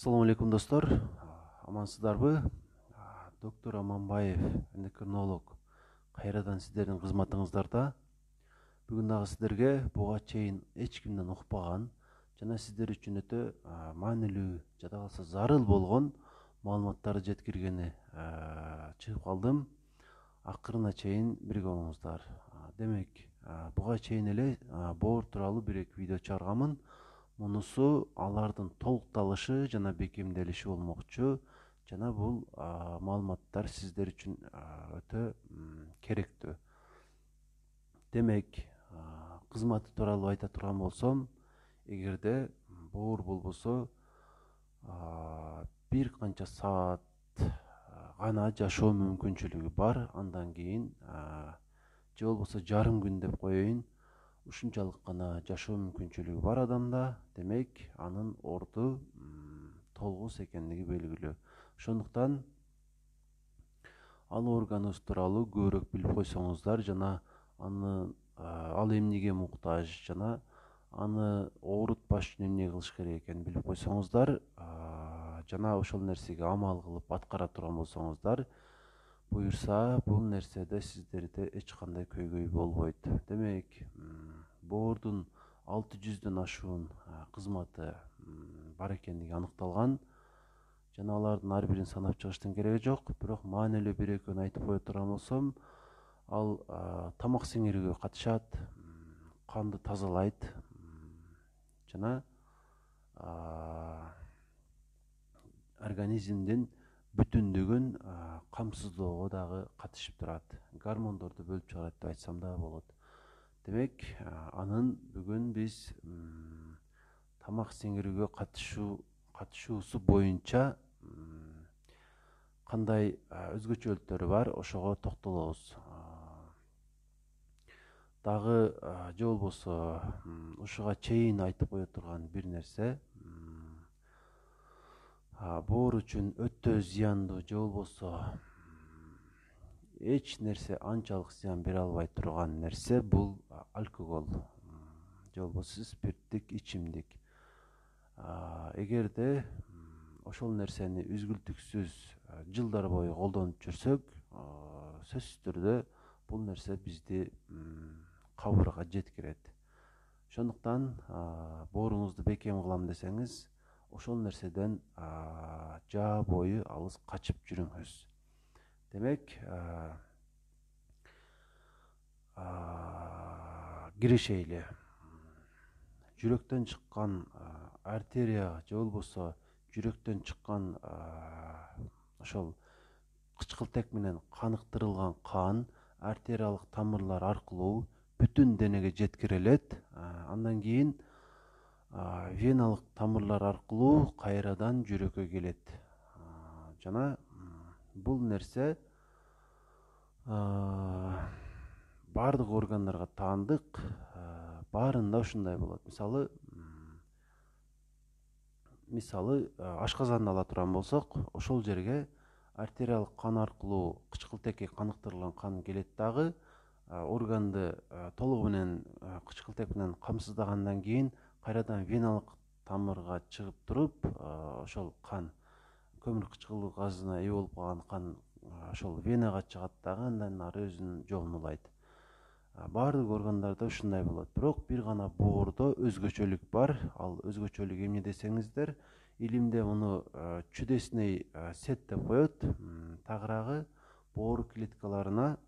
Assalamu alaikum достор. Амансыздарбы? Доктор Аманбаев, эндокринолог. Кайрадан сиздердин кызматыңыздарда. Бүгүн дагы сиздерге буга чейин эч кимден укпаган жана сиздер үчүн өтө маанилүү жада калса зарыл болгон маалыматтарды жеткиргени чыгып калдым. Акырына чейин бирге болуңуздар. Демек, буга чейин эле боор тууралуу бир-эки видео чыгарганмын. Мунусу алардын толукталышы жана бекемделиши болмокчу. Жана бул маалыматтар сиздер үчүн өтө керектүү. Демек, кызматы тууралуу айта турган болсом, эгерде боор болбосо бир канча саат гана жашоо мүмкүнчүлүгү бар. Андан кийин же болбосо жарым күн деп коеюн, ушунчалык гана жашоо мүмкүнчүлүгү бар адамда, демек анын орду толгус экендиги белгилүү. Ошондуктан ал органыбыз тууралуу көбүрөөк билип койсоңуздар жана ал эмнеге муктаж жана аны оорутпаш үчүн эмне кылыш керек экенин билип койсоңуздар, жана ошол нерсеге амал кылып аткара турган болсоңуздар, буюрса бул нерседе сиздерде эч кандай көйгөй болбойт. Демек, боордун 600дөн ашуун кызматы бар экендиги аныкталган. Жана алардын ар бирин санап чыгыштын кереги жок. Бирок маанилүү бир-экөөнү айтып кое турган болсом, ал тамак сиңирүүгө катышат, канды тазалайт жана организмдин бүтүндүгүн камсыздоого дагы катышып турат. Гормондорду бөлүп чыгарат деп айтсам да болот. Демек, анын бүгүн биз тамак сиңирүүгө катышуусу боюнча кандай өзгөчөлүктөрү бар, ошого токтолобуз. Дагы же болбосо ушуга чейин айтып кое турган бир нерсе, боор үчүн өтө зыяндуу же болбосо эч нерсе анчалык зыян бере албай турган нерсе бул алкоголь же болбосо спирттик ичимдик. Эгерде ошол нерсени үзгүлтүксүз жылдар бою колдонуп жүрсөк, сөзсүз түрдө бул нерсе бизди кабырга жеткирет. Ошондуктан бооруңузду бекем кылам десеңиз, ошол нерседен жаа бою алыс качып жүрүңүз. Демек, киришейли. Жүрөктөн чыккан артерия же болбосо жүрөктөн чыккан ошол кычкылтек менен каныктырылган кан артериялык тамырлар аркылуу бүтүн денеге жеткирилет. Андан кийин веналык тамырлар аркылуу кайрадан жүрөккө келет. Жана бул нерсе бардык органдарга таандык, баарында ушундай болот. Мисалы ашказанды ала турган болсок, ошол жерге артериялык кан аркылуу кычкылтекке каныктырылган кан келет дагы, органды толугу менен кычкылтек менен камсыздагандан кийин кайрадан веналык тамырга чыгып туруп, ошол кан көмүр кычкылдуу газына ээ болуп калган кан ошол венага чыгат дагы, андан ары өзүнүн жолун улайт. Бардык органдарда ушундай болот. Бирок бир гана боордо өзгөчөлүк бар. Ал өзгөчөлүк эмне десеңиздер, илимде муну чудесный сет деп коет. Тагыраагы боор клеткаларына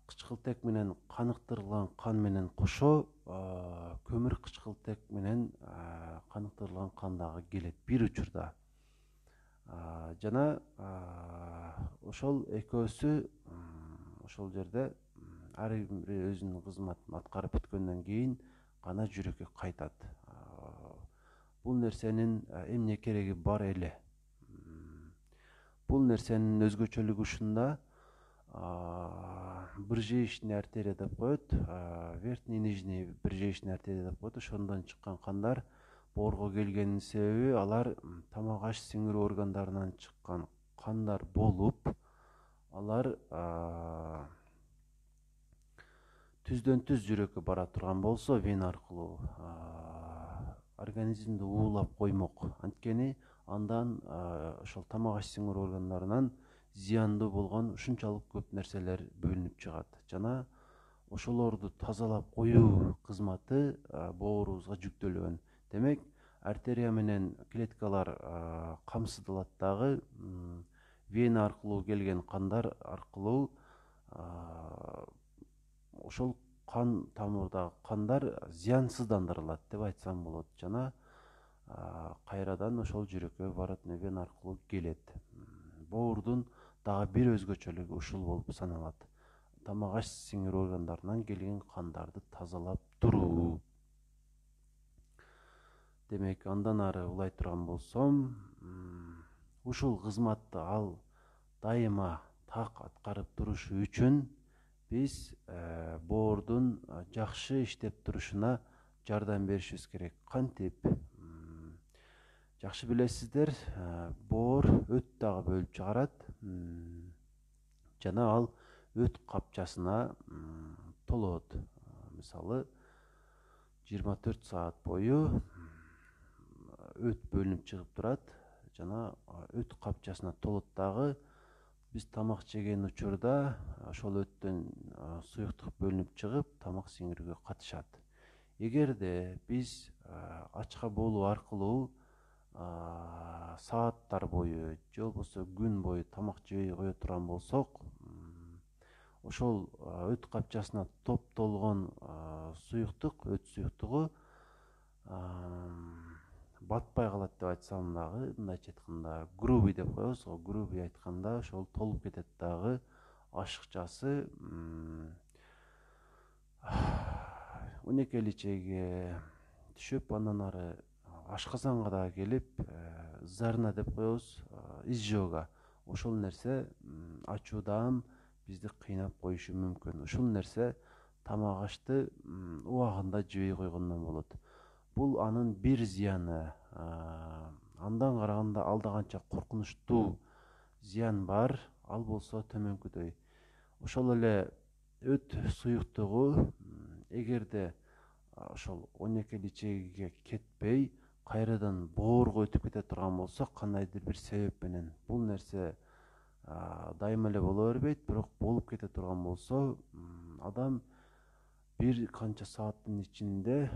кычкылтек менен каныктырылган кан менен кошо көмүр кычкылтек менен каныктырылган кан дагы келет бир учурда. Жана ошол экөөсү ошол жерде ар бири өзүнүн кызматын аткарып бүткөндөн кийин гана жүрөккө кайтат. Бул нерсенин эмне кереги бар эле? Бул нерсенин өзгөчөлүгү ушунда: брыжеечный артерия деп коет, верхний нижний брыжеечный артерия деп коет. Ошондон чыккан кандар боорго келгенин себеби алар тамак аш сиңирүү органдарынан чыккан кандар болуп, алар түздөн түз жүрөккө бара турган болсо, вена аркылуу организмди уулап коймок. Анткени андан ошол тамак аш сиңирүү органдарынан зыяндуу болгон ушунчалык көп нерселер бөлүнүп чыгат жана ошолорду тазалап коюу кызматы боорубузга жүктөлгөн. Демек, артерия менен клеткалар камсыздалат дагы, вена аркылуу келген кандар аркылуу ошол кан тамырдагы кандар зыянсыздандырылат деп айтсам болот жана кайрадан ошол жүрөккө баратын вена аркылуу келет. Боордун дагы бир өзгөчөлүгү ушул болуп саналат. Тамак аш сиңирүү органдарынан келген кандарды тазалап туруу. Демек, андан ары улай турган болсом, ушул кызматты ал дайыма так аткарып турушу үчүн биз боордун жакшы иштеп турушуна жардам беришибиз керек. Кантип? Жакшы билесиздер, боор өт дагы бөлүп чыгарат жана ал өт капчасына толот. Мисалы, 24 саат бою өт бөлүнүп чыгып турат жана өт капчасына толот дагы. Биз тамак жеген учурда ошол өттөн суюктук бөлүнүп чыгып, тамак сиңирүүгө катышат. Эгерде биз ачка болуу аркылуу сааттар бою же болбосо күн бою тамак жебей кое турган болсок, ошол өт капчасына топтолгон суюктук, өт суюктугу батпай калат деп айтсам дагы, мындайча айтканда грубый деп коебуз го, грубый айтканда ошол толуп кетет дагы. Ашыкчасы 12 чейге түшүп, андан ары ашказанга дагы келип, зарна деп коебуз, изжога. Ошол нерсе ачуудан бизди кыйнап коюшу мүмкүн. Ушул нерсе тамак ашты убагында жебей койгондон болот. Бул анын бир зыяны. Андан караганда алда канча коркунучтуу зыян бар, ал болсо төмөнкүдөй. Ошол эле өт суюктугу эгерде ошол 12 чейге кетпей, кайрадан боорго өтүп кете турган болсо, кандайдыр бир себеп менен, бул нерсе дайыма эле боло бербейт, бирок болуп кете турган болсо, адам бир канча сааттын ичинде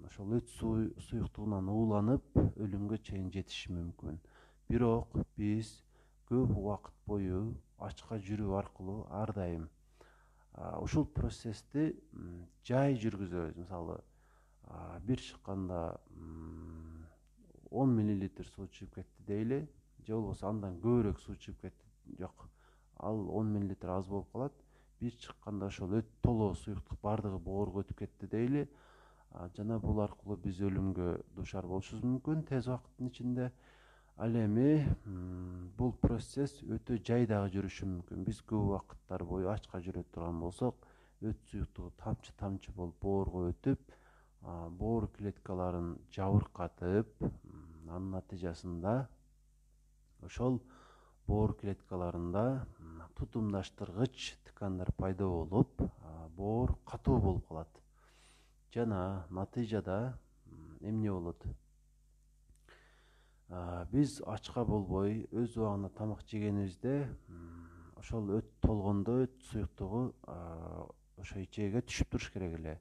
ошол өт суюктугунан ууланып, өлүмгө чейин жетиши мүмкүн. Бирок биз көп убакыт бою ачка жүрүү аркылуу ар дайым ушул процессти жай жүргүзөбүз. Мисалы, бир чыкканда 10 мл суу чыгып кетти дейли, же болбосо андан көбүрөөк суу чыгып кетти. Жок, ал 10 мл аз болуп калат. Бир чыкканда ошол өт толоо суюктук бардыгы боорго өтүп кетти дейли, жана бул аркылуу биз өлүмгө дуушар болушубуз мүмкүн тез убакыттын ичинде. Ал эми бул процесс өтө жай дагы жүрүшү мүмкүн. Биз көп убакыттар бою ачка жүрө турган болсок, өт суюктугу тамчы болуп боорго өтүп, боор клеткаларын жабыркатып, анын натыйжасында ошол боор клеткаларында тутумдаштыргыч ткандар пайда болуп, боор катуу болуп калат. Жана натыйжада эмне болот? Биз ачка болбой өз убагында тамак жегенибизде ошол өт толгондо өт суюктугу ошо ичеге түшүп туруш керек эле.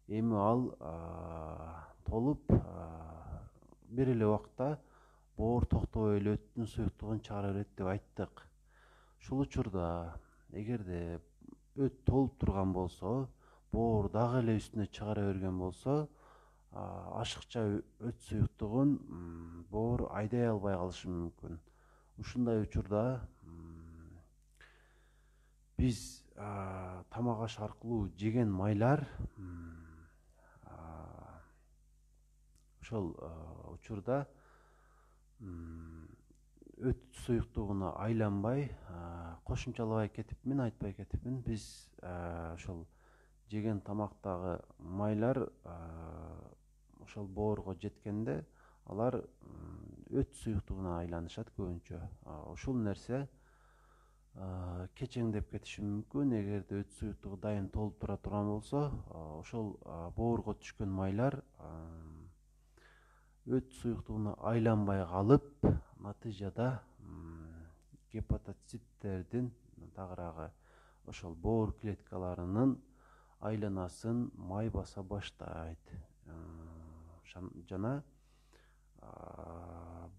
Эми ал толуп бир эле убакта боор токтобой эле өттүн суюктугун чыгара берет деп айттык. Ушул учурда эгерде өт толуп турган болсо, боор дагы эле үстүнө чыгара берген болсо, ашыкча өт суюктугун боор айдай албай калышы мүмкүн. Ушундай учурда биз тамак аш аркылуу жеген майлар ошол учурда өт суюктугуна айланбай, кошумчалабай кетипмин, айтпай кетипмин. Биз ошол жеген тамактагы майлар ошол боорго жеткенде алар өт суюктугуна айланышат көбүнчө. Ушул нерсе кечеңдеп кетиши мүмкүн. Эгерде өт суюктугу дайым толуп тура турган болсо, ошол боорго түшкөн майлар өт суюктугуна айланбай калып, натыйжада гепатоциттердин тагыраагы ошол боор клеткаларынын айланасын май баса баштайт. Жана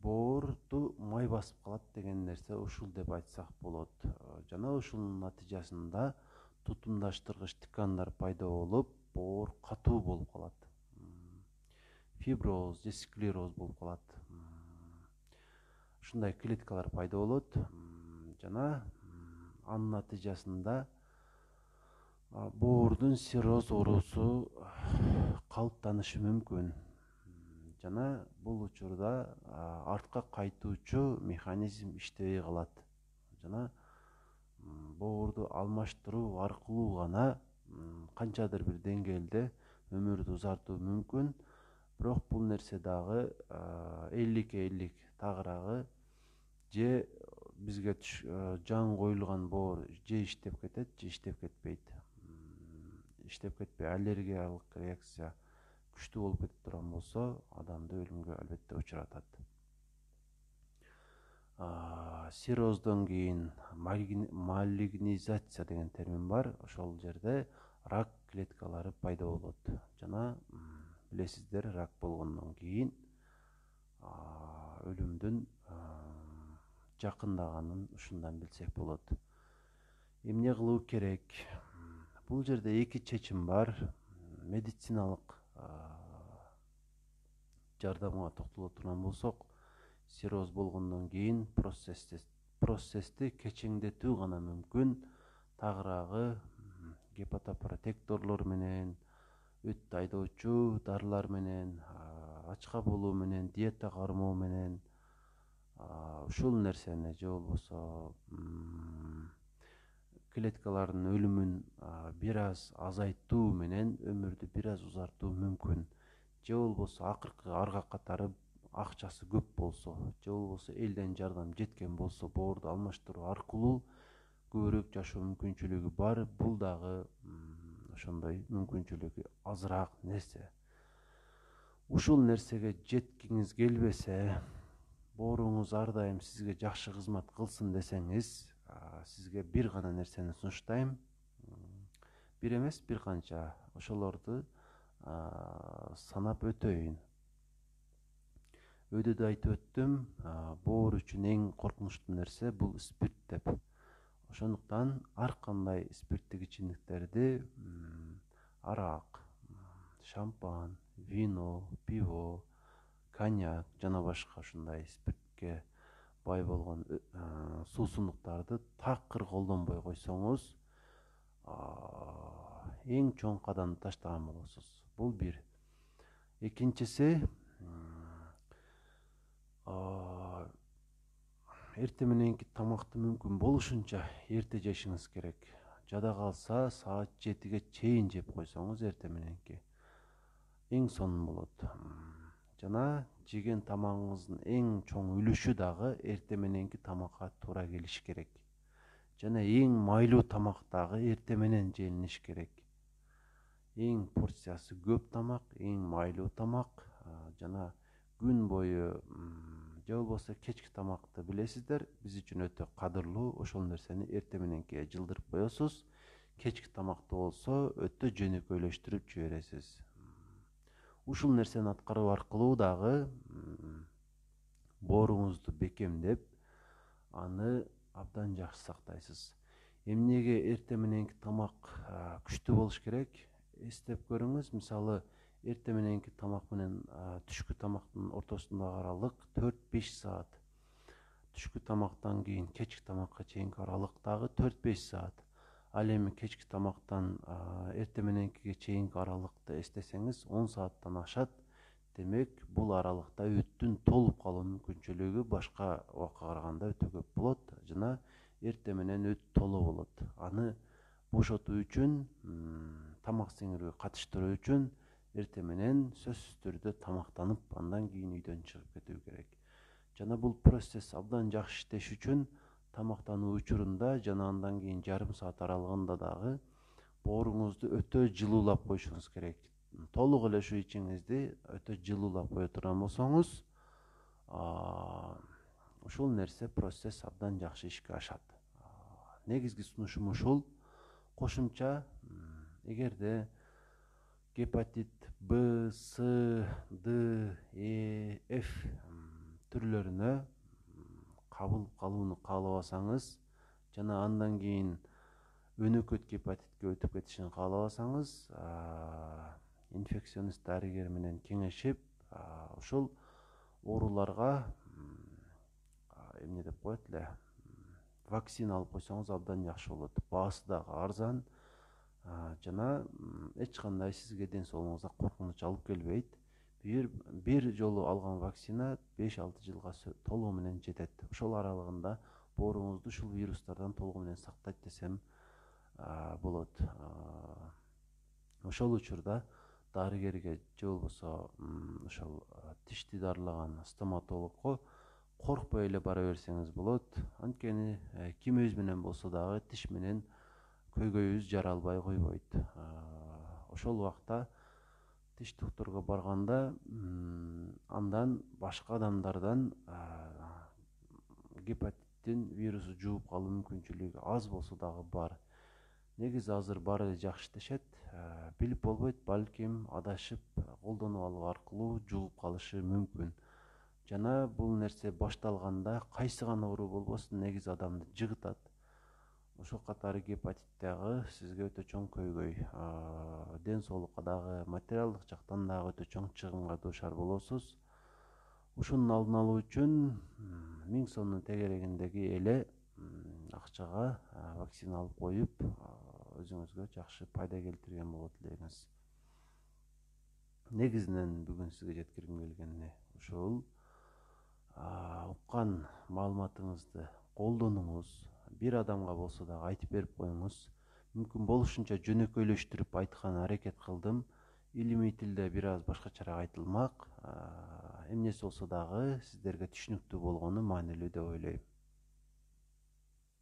боорду май басып калат деген нерсе ушул деп айтсак болот. Жана ушунун натыйжасында тутумдаштыргыч ткандар пайда болуп, боор катуу болуп калат. Фиброз же склероз болуп калат. Ушундай клеткалар пайда болот. Жана анын натыйжасында боордун цирроз оорусу калыптанышы мүмкүн. Жана бул учурда артка кайтуучу механизм иштебей калат. Жана боорду алмаштыруу аркылуу гана канчадыр бир деңгээлде өмүрдү узартуу мүмкүн. Бирок бул нерсе дагы 50-50 тагыраагы же бизге жаңы коюлган боор же иштеп кетет, же иштеп кетпейт. Иштеп кетпей аллергиялык реакция күчтүү болуп кетип турган болсо, адамды өлүмгө албетте учуратат. Цирроздон кийин малигнизация деген термин бар. Ошол жерде рак клеткалары пайда болот. Жана билесиздер, рак болгондон кийин өлүмдүн жакындаганын ушундан билсек болот. Эмне кылуу керек? Бул жерде эки чечим бар. Медициналык жардамга токтоло турган болсок, цирроз болгондон кийин процессти кечеңдетүү гана мүмкүн. Тагыраагы гепатопротекторлор менен, өттү айдоочу дарылар менен, ачка болуу менен, диета кармоо менен, ушул нерсени же болбосо клеткалардын өлүмүн бир аз азайтуу менен өмүрдү бир аз узартуу мүмкүн. Же болбосо арга катары акчасы көп болсо, же болбосо элден жардам жеткен болсо, боорду алмаштыруу аркылуу көбүрөөк жашоо мүмкүнчүлүгү бар. Бул дагы ошондой мүмкүнчүлүгү азыраак нерсе. Ушул нерсеге жеткиңиз келбесе, бооруңуз ар дайым сизге жакшы кызмат кылсын десеңиз, сизге бир гана нерсени сунуштайм. Бир эмес, бир канча ошолорду санап өтөйүн. Өйдөдө айтып өттүм, боор үчүн эң коркунучтуу нерсе бул спирт деп. Ошондуктан ар кандай спирттик ичимдиктерди, арак, шампан, вино, пиво, коньяк жана башка ушундай спиртке бай болгон суусундуктарды такыр колдонбой койсоңуз, эң чоң кадамды таштаган болосуз. Бул бир. Экинчиси, эрте мененки тамакты мүмкүн болушунча эрте жешиңиз керек. Жада калса саат 7-ге чейин жеп койсоңуз эрте мененки эң сонун болот. Жана жеген тамагыңыздын эң чоң үлүшү дагы эрте мененки тамакка туура келиш керек. Жана эң майлуу тамак дагы эрте менен жеилиниш керек. Эң порциясы көп тамак, эң майлуу тамак, жана күн бою же болбосо кечки тамакты билесиздер, биз үчүн өтө кадырлуу. Ошол нерсени эрте мененки жылдырып коесуз. Кечки тамакты болсо өтө жөнөкөйлөштүрүп жибересиз. Ушул нерсени аткаруу аркылуу дагы бооруңузду бекемдеп, аны абдан жакшы сактайсыз. Эмнеге эрте мененки тамак күчтүү болуш керек? Эстеп көрүңүз, мисалы, эрте мененки тамак менен түшкү тамактын ортосундагы аралык 4-5 саат. Түшкү тамактан кийин кечки тамакка чейинки аралык дагы 4-5 саат. Ал эми кечки тамактан эрте мененкиге чейинки аралыкты эстесеңиз 10 сааттан ашат. Демек, бул аралыкта өттүн толуп калуу мүмкүнчүлүгү башка убакка караганда өтө көп болот. Жана эрте менен өт толуу болот. Аны бошотуу үчүн, тамак сиңирүүгө катыштыруу үчүн эрте менен сөзсүз түрдө тамактанып, андан кийин үйдөн чыгып кетүү керек. Жана бул процесс абдан жакшы иштеш үчүн тамактануу учурунда жана андан кийин жарым саат аралыгында дагы бооруңузду өтө жылуулап коюшуңуз керек. толук эле ушу ичиңизди өтө жылуулап кое турган болсоңуз, ушул нерсе процесс абдан жакшы ишке ашат. Негизги сунушум ушул. Кошумча, эгерде гепатит Б, С, Д, Э, Ф түрлөрүнө кабылып калууну каалабасаңыз жана андан кийин өнөкөт гепатитке өтүп кетишин каалабасаңыз, инфекционист дарыгер менен кеңешип, ушул ооруларга эмне деп коет эле, вакцина алып койсоңуз абдан жакшы болот. Баасы дагы арзан жана эч кандай сизге ден соолугуңузга коркунуч алып келбейт. Бир жолу алган вакцина 5-6 жылга толугу менен жетет. Ошол аралыгында бооруңузду ушул вирустардан толугу менен сактайт десем болот. Ошол учурда дарыгерге же болбосо ошол тишти дарылаган стоматологко коркпой эле бара берсеңиз болот. Анткени кимибиз менен болсо дагы тиш менен көйгөйүбүз жаралбай койбойт. Ошол убакта тиш докторго барганда андан башка адамдардан гепатиттин вирусу жугуп калуу мүмкүнчүлүгү аз болсо дагы бар. Негизи азыр баары эле жакшы дешет. Билип болбойт, балким адашып колдонуп алуу аркылуу жугуп калышы мүмкүн. Жана бул нерсе башталганда кайсы гана оору болбосун, негизи адамды жыгытат. Ошол катары гепатит дагы сизге өтө чоң көйгөй. Ден соолукка дагы, материалдык жактан дагы өтө чоң чыгымга дуушар болосуз. Ушунун алдын алуу үчүн 1000 сомдун тегерегиндеги эле акчага вакцина алып коюп, өзүңүзгө жакшы пайда келтирген болот элеңиз. Негизинен бүгүн сизге жеткиргим келгени ушул. Уккан маалыматыңызды колдонуңуз, бир адамга болсо дагы айтып берип коюңуз. Мүмкүн болушунча жөнөкөйлөштүрүп айткан аракет кылдым. Илимий тилде бир аз башкачараак айтылмак. Эмнеси болсо дагы сиздерге түшүнүктүү болгону маанилүү деп ойлойм.